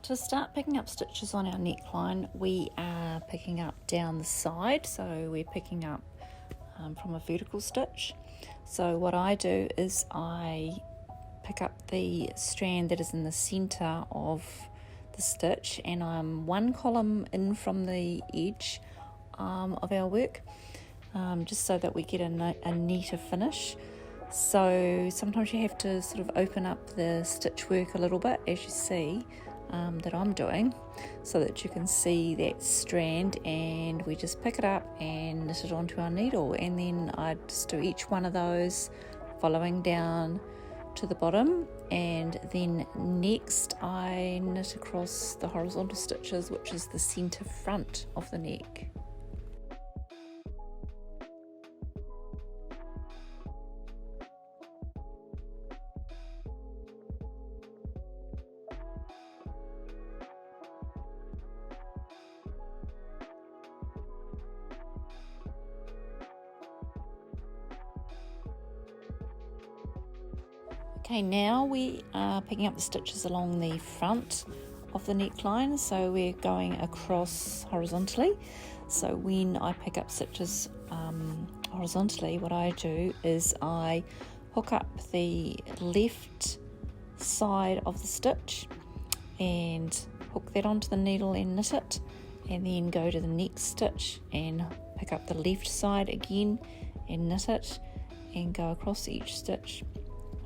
To start picking up stitches on our neckline, we are picking up down the side, so we're picking up from a vertical stitch. So what I do is I pick up the strand that is in the center of the stitch, and I'm one column in from the edge of our work, just so that we get a neater finish. So sometimes you have to sort of open up the stitch work a little bit, as you see that I'm doing, so that you can see that strand, and we just pick it up and knit it onto our needle. And then I just do each one of those following down to the bottom, and then next I knit across the horizontal stitches, which is the center front of the neck. Okay, now we are picking up the stitches along the front of the neckline, so we're going across horizontally. So when I pick up stitches horizontally, what I do is I hook up the left side of the stitch and hook that onto the needle and knit it, and then go to the next stitch and pick up the left side again and knit it, and go across each stitch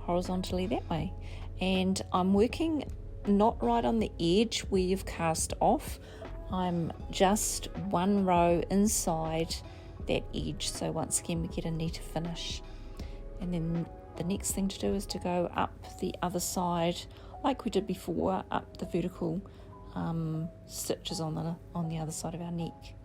horizontally that way. And I'm working not right on the edge where you've cast off, I'm just one row inside that edge, so once again we get a neater finish. And then the next thing to do is to go up the other side like we did before, up the vertical stitches on the other side of our neck.